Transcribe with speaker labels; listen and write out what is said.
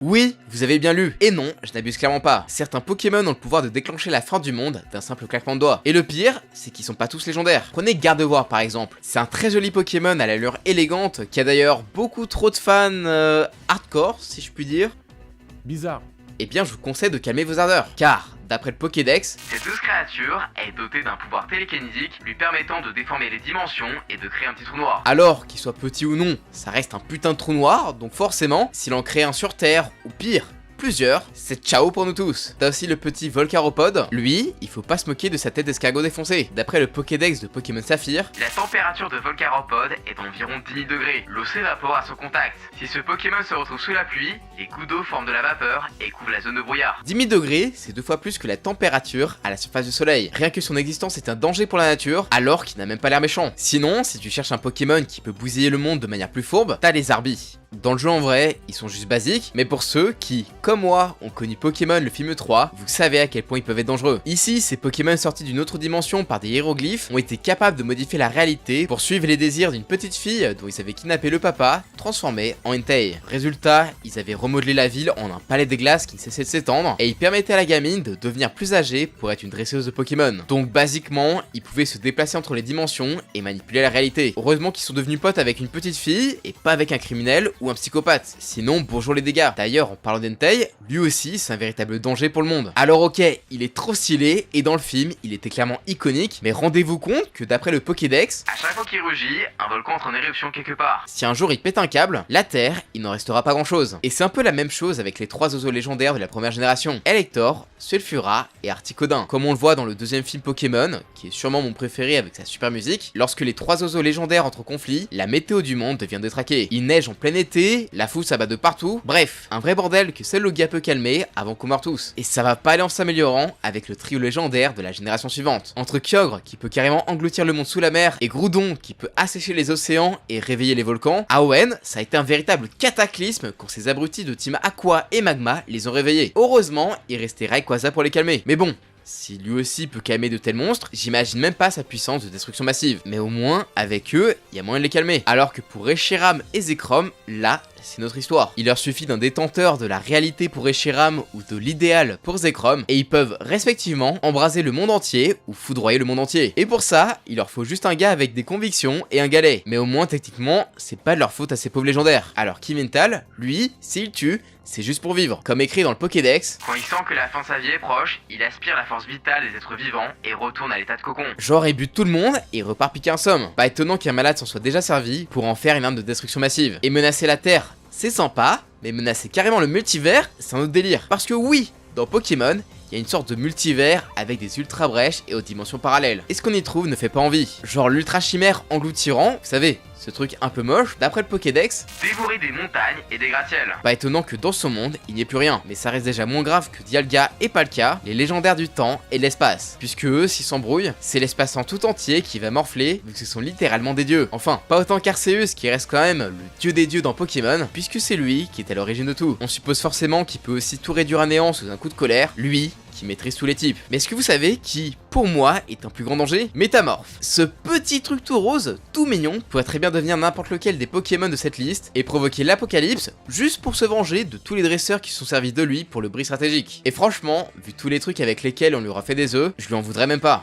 Speaker 1: Oui, vous avez bien lu. Et non, je n'abuse clairement pas. Certains Pokémon ont le pouvoir de déclencher la fin du monde d'un simple claquement de doigts. Et le pire, c'est qu'ils sont pas tous légendaires. Prenez Gardevoir par exemple. C'est un très joli Pokémon à l'allure élégante, qui a d'ailleurs beaucoup trop de fans hardcore, si je puis dire.
Speaker 2: Bizarre.
Speaker 1: Eh bien, je vous conseille de calmer vos ardeurs, car d'après le Pokédex, cette douce créature est dotée d'un pouvoir télékinésique lui permettant de déformer les dimensions et de créer un petit trou noir. Alors, qu'il soit petit ou non, ça reste un putain de trou noir, donc forcément, s'il en crée un sur Terre, ou pire, plusieurs, c'est ciao pour nous tous. T'as aussi le petit Volcaropod. Lui, il faut pas se moquer de sa tête d'escargot défoncée. D'après le Pokédex de Pokémon Saphir, la température de Volcaropod est d'environ 10 000 degrés. L'eau s'évapore à son contact. Si ce Pokémon se retrouve sous la pluie, les coups d'eau forment de la vapeur et couvrent la zone de brouillard. 10 000 degrés, c'est 2 fois plus que la température à la surface du soleil. Rien que son existence est un danger pour la nature, alors qu'il n'a même pas l'air méchant. Sinon, si tu cherches un Pokémon qui peut bousiller le monde de manière plus fourbe, t'as les Arbis. Dans le jeu en vrai, ils sont juste basiques, mais pour ceux qui, comme moi, ont connu Pokémon le film 3, vous savez à quel point ils peuvent être dangereux. Ici, ces Pokémon sortis d'une autre dimension par des hiéroglyphes ont été capables de modifier la réalité pour suivre les désirs d'une petite fille dont ils avaient kidnappé le papa, transformé en Entei. Résultat, ils avaient remodelé la ville en un palais des glaces qui ne cessait de s'étendre, et ils permettaient à la gamine de devenir plus âgée pour être une dresseuse de Pokémon. Donc basiquement, ils pouvaient se déplacer entre les dimensions et manipuler la réalité. Heureusement qu'ils sont devenus potes avec une petite fille, et pas avec un criminel ou un psychopathe, sinon bonjour les dégâts. D'ailleurs, en parlant d'Entei, lui aussi c'est un véritable danger pour le monde. Alors ok, il est trop stylé et dans le film il était clairement iconique, mais rendez-vous compte que d'après le Pokédex, à chaque fois qu'il rugit, un volcan entre en éruption quelque part. Si un jour il pète un câble, la Terre, il n'en restera pas grand chose. Et c'est un peu la même chose avec les 3 oiseaux légendaires de la première génération, Elector, Sulfura et Articodin. Comme on le voit dans le deuxième film Pokémon, qui est sûrement mon préféré avec sa super musique, lorsque les 3 oiseaux légendaires entrent en conflit, la météo du monde devient détraquée. Il neige en plein été, la foule s'abat de partout, bref, un vrai bordel que seul Logia peut calmer avant qu'on meure tous. Et ça va pas aller en s'améliorant avec le trio légendaire de la génération suivante. Entre Kyogre qui peut carrément engloutir le monde sous la mer et Groudon qui peut assécher les océans et réveiller les volcans, Hoenn, ça a été un véritable cataclysme quand ces abrutis de Team Aqua et Magma les ont réveillés. Heureusement, il restait Rayquaza pour les calmer. Mais bon, si lui aussi peut calmer de tels monstres, j'imagine même pas sa puissance de destruction massive. Mais au moins, avec eux, il y a moyen de les calmer. Alors que pour Reshiram et Zekrom, là, c'est notre histoire. Il leur suffit d'un détenteur de la réalité pour Reshiram ou de l'idéal pour Zekrom, et ils peuvent respectivement embraser le monde entier ou foudroyer le monde entier. Et pour ça, il leur faut juste un gars avec des convictions et un galet. Mais au moins, techniquement, c'est pas de leur faute à ces pauvres légendaires. Alors Kimental, lui, s'il tue, c'est juste pour vivre. Comme écrit dans le Pokédex, quand il sent que la fin de sa vie est proche, il aspire la force vitale des êtres vivants et retourne à l'état de cocon. Genre il bute tout le monde et repart piquer un somme. Pas étonnant qu'un malade s'en soit déjà servi pour en faire une arme de destruction massive. Et menacer la Terre, c'est sympa, mais menacer carrément le multivers, c'est un autre délire. Parce que oui, dans Pokémon, il y a une sorte de multivers avec des ultra brèches et aux dimensions parallèles. Et ce qu'on y trouve ne fait pas envie. Genre l'ultra chimère engloutirant, vous savez, ce truc un peu moche, d'après le Pokédex, dévorer des montagnes et des gratte-ciels. Pas étonnant que dans ce monde, il n'y ait plus rien. Mais ça reste déjà moins grave que Dialga et Palkia, les légendaires du temps et de l'espace. Puisque eux, s'ils s'embrouillent, c'est l'espace en tout entier qui va morfler, vu que ce sont littéralement des dieux. Enfin, pas autant qu'Arceus qui reste quand même le dieu des dieux dans Pokémon, puisque c'est lui qui est à l'origine de tout. On suppose forcément qu'il peut aussi tout réduire à néant sous un coup de colère, lui qui maîtrise tous les types. Mais est-ce que vous savez qui, pour moi, est un plus grand danger? Métamorphe. Ce petit truc tout rose, tout mignon, pourrait très bien devenir n'importe lequel des Pokémon de cette liste et provoquer l'apocalypse juste pour se venger de tous les dresseurs qui se sont servis de lui pour le bris stratégique. Et franchement, vu tous les trucs avec lesquels on lui aura fait des œufs, je lui en voudrais même pas.